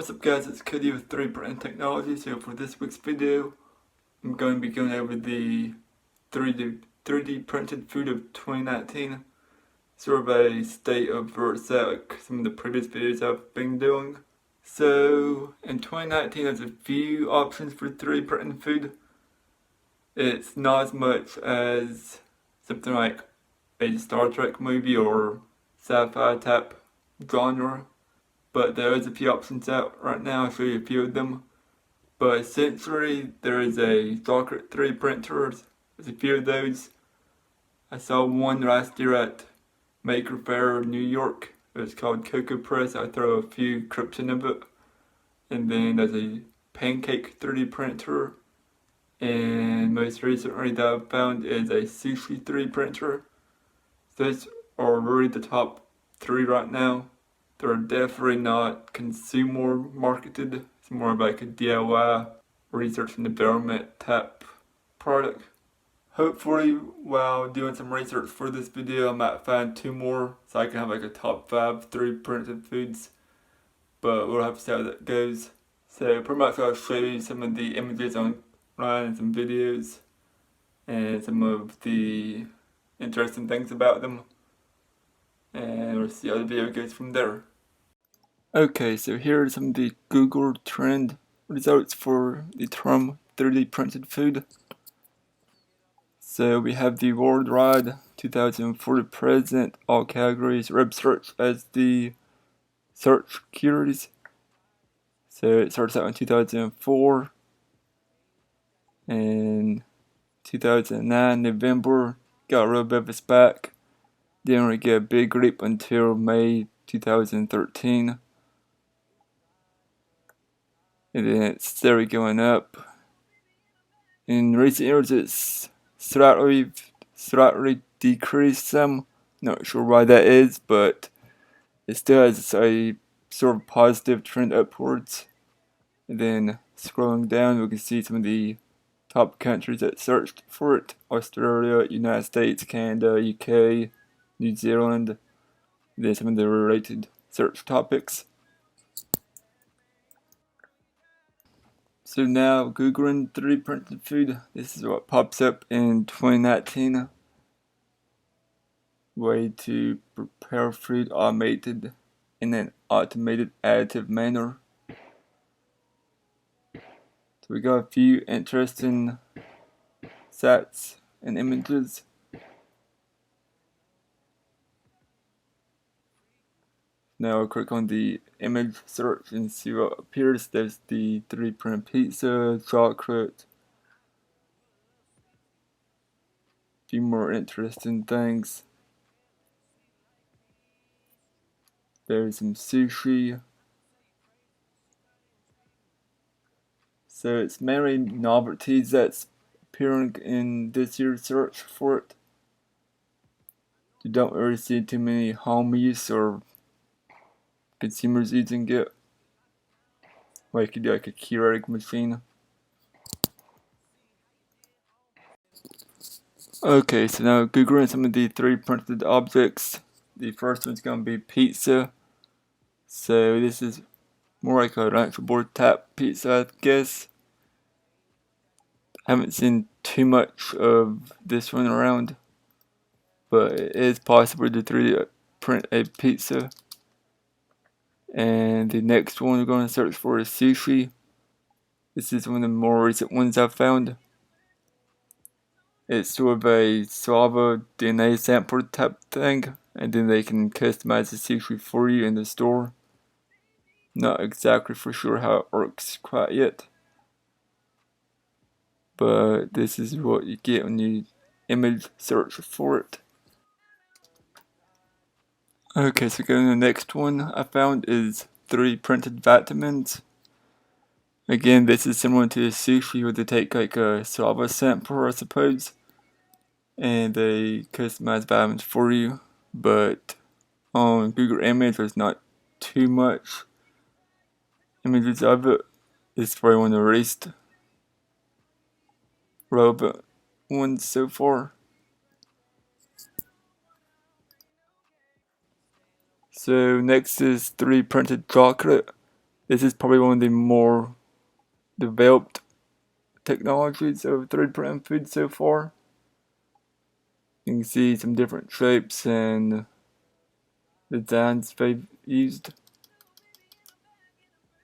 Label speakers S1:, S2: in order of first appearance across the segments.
S1: What's up guys, it's Cody with 3D printing technology. So for this week's video, I'm going to be going over the 3D printed food of 2019. Sort of a state of where it's at, like some of the previous videos I've been doing. So in 2019 there's a few options for 3D printing food. It's not as much as something like a Star Trek movie or sci-fi type genre. But there is a few options out right now. I'll show you a few of them. But essentially, there is a chocolate 3D printer. There's a few of those. I saw one last year at Maker Faire, New York. It was called Cuckoo Prez. I throw a few clips in of it. And then there's a Pancake 3D printer. And most recently that I've found is a sushi 3D printer. Those are really the top three right now. They're definitely not consumer marketed. It's more of like a DIY research and development type product. Hopefully while doing some research for this video I might find two more so I can have like a top 5 3D printed foods. But we'll have to see how that goes. So pretty much I'll show you some of the images online and some videos and some of the interesting things about them. And we'll see how the video goes from there. Okay, so here are some of the Google trend results for the term 3D printed food. So we have the worldwide 2004 present, all categories, web search as the search keywords. So it starts out in 2004 and 2009 November got a little bit of a spike. Didn't really get a big leap until May 2013. And then it's steadily going up. In recent years, it's slightly decreased some. Not sure why that is, but it still has a sort of positive trend upwards. And then scrolling down, we can see some of the top countries that searched for it: Australia, United States, Canada, UK, New Zealand. And then some of the related search topics. So now, Googling 3D printed food, this is what pops up in 2019. Way to prepare food automated in an automated additive manner. So we got a few interesting sites and images. Now I'll click on the image search and see what appears. There's the 3D printed pizza, chocolate, a few more interesting things. There's some sushi. So it's mainly novelties that's appearing in this year's search for it. You don't really see too many home use or consumers using it. Like you could do like a Keurig machine. Okay, so now Googling some of the 3D printed objects. The first one's gonna be pizza. So this is more like a lunchable board type pizza, I guess. I haven't seen too much of this one around, but it is possible to 3D print a pizza. And the next one we're going to search for is sushi. This is one of the more recent ones I've found. It's sort of a saliva DNA sample type thing, and then they can customize the sushi for you in the store. Not exactly for sure how it works quite yet, but this is what you get when you image search for it. Okay, so going to the next one I found is 3D printed vitamins. Again, this is similar to the sushi where they take like a saliva sample, I suppose, and they customize vitamins for you. But on Google Image, there's not too much images of it. This is probably one of the least relevant ones so far. So next is 3D printed chocolate. This is probably one of the more developed technologies of 3D printing food so far. You can see some different shapes and designs they've used.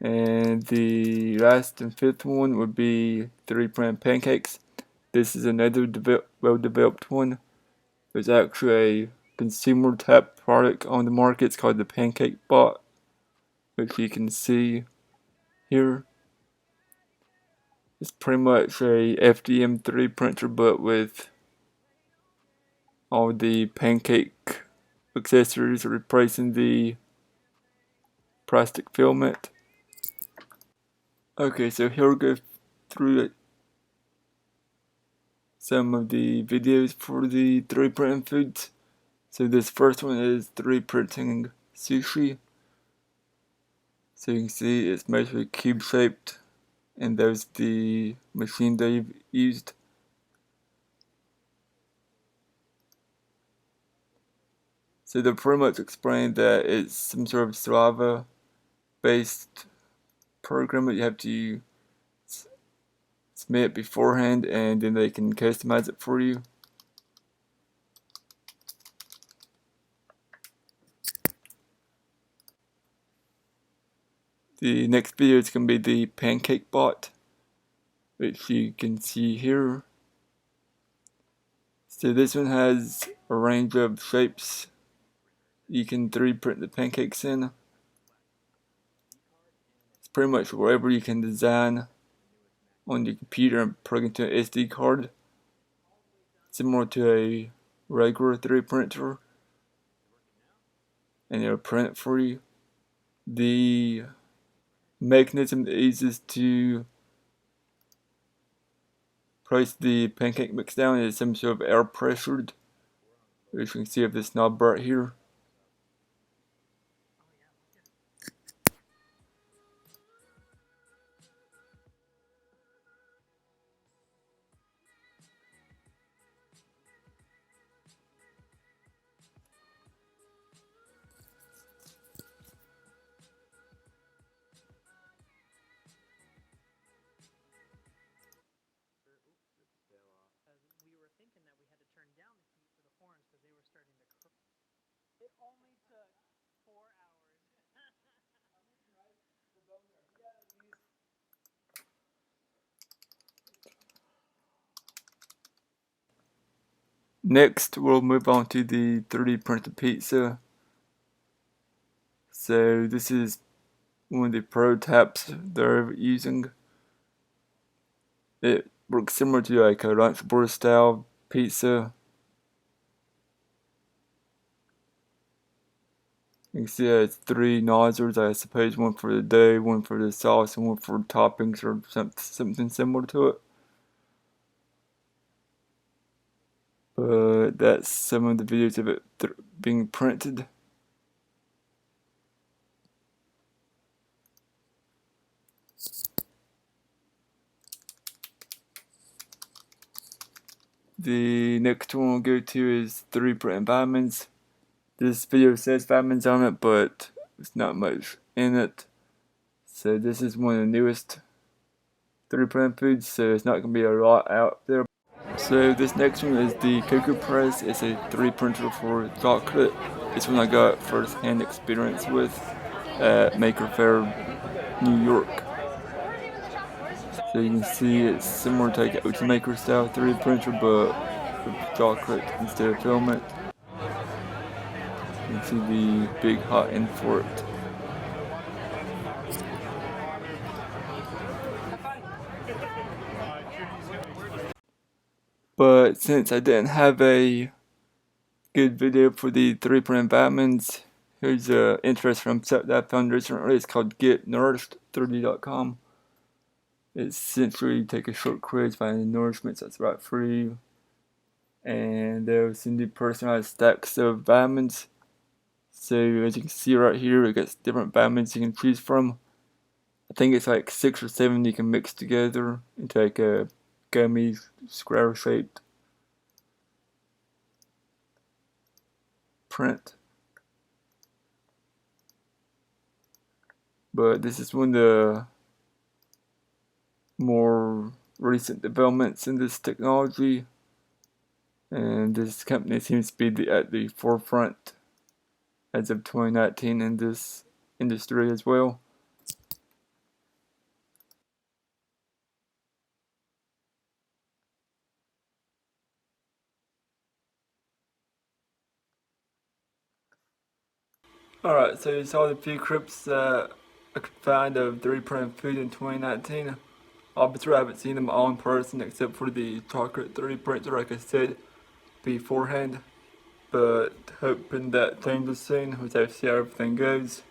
S1: And the last and fifth one would be 3D printed pancakes. This is another well-developed one. There's actually a consumer type product on the market. It's called the Pancake Bot, which you can see here. It's pretty much a FDM3 printer, but with all the pancake accessories replacing the plastic filament. Okay, so here we go through some of the videos for the 3D printing foods. So this first one is 3D printing sushi. So you can see it's mostly cube shaped, and there's the machine they've used. So they're pretty much explaining that it's some sort of Strava based program that you have to submit beforehand, and then they can customize it for you. The next video is going to be the Pancake Bot, which you can see here. So this one has a range of shapes you can 3D print the pancakes in. It's pretty much whatever you can design on your computer and plug into an SD card, similar to a regular 3D printer, and it'll print it for you. The mechanism that uses to place the pancake mix down is some sort of air pressured, which you can see of this knob right here. Next, we'll move on to the 3D printed pizza. So this is one of the prototypes they're using. It works similar to like a lunchbox style pizza. You can see it's 3 nozzles, I suppose, one for the dough, one for the sauce, and one for toppings or something similar to it. But that's some of the videos of it being printed. The next one we'll go to is 3D printing vitamins. This video says vitamins on it, but there's not much in it. So this is one of the newest 3D printing foods, so it's not going to be a lot out there. So this next one is the Cuckoo Prez. It's a 3D printer for chocolate. This one I got first-hand experience with at Maker Faire, New York. So you can see it's similar to like an Oats Maker style 3D printer, but with chocolate instead of filament. You can see the big hot end for it. But since I didn't have a good video for the 3D printed vitamins, here's an interest from that I found recently. It's called GetNursed 3D.com. It's essentially take a short quiz, find the nourishments that's right for you, and they'll send you personalized stacks of vitamins. So as you can see right here, it gets different vitamins you can choose from. I think it's like 6 or 7 you can mix together into like a gummy square shaped print. but this is one of the more recent developments in this technology, and this company seems to be at the forefront as of 2019 in this industry as well. Alright, so you saw the few clips that I could find of 3D printed food in 2019. Obviously, I haven't seen them all in person except for the chocolate 3D printer, like I said beforehand. But hoping that changes soon, which I see how everything goes.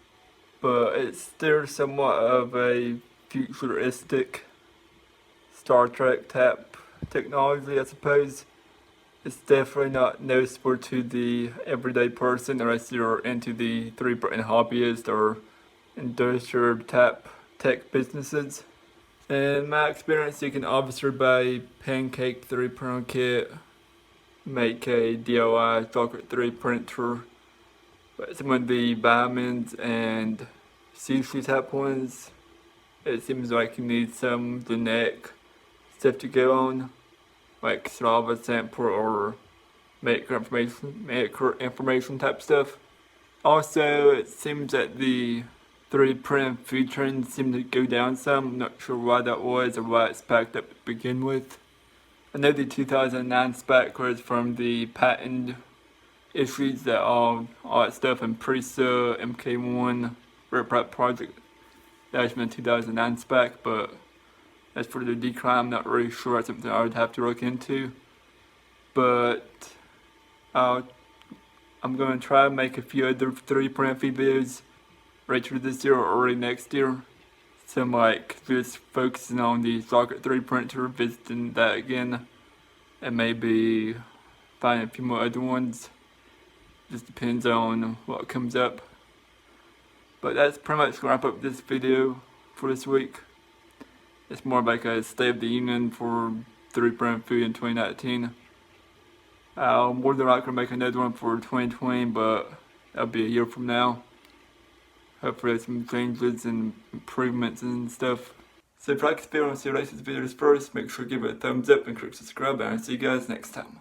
S1: But it's still somewhat of a futuristic Star Trek type technology, I suppose. It's definitely not noticeable to the everyday person unless you're into the 3D printing hobbyist or industrial type tech businesses. In my experience, you can obviously buy Pancake 3D printer kit, make a DIY chocolate 3D printer, but some of the vitamins and sushi type ones, it seems like you need some genetic stuff to go on, like saliva sample or maker information type stuff. Also, it seems that the 3D printed food trends seem to go down some. I'm not sure why that was or why it spiked up to begin with. I know the 2009 spike was from the patent issues that all that stuff in Presa, MK1, Rip Rap Project. That was from the 2009 spec, but as for the decline, I'm not really sure. That's something I would have to look into. But I'm going to try and make a few other 3D printed videos later this year or early next year. Some like just focusing on the socket 3D printer, visiting that again, and maybe finding a few more other ones. Just depends on what comes up. But that's pretty much going to wrap up this video for this week. It's more like a State of the Union for 3D printed food in 2019. I'll more than likely make another one for 2020, but that'll be a year from now. Hopefully there's some changes and improvements and stuff. So if you like this video and want to see the latest videos first, make sure to give it a thumbs up and click subscribe, and I'll see you guys next time.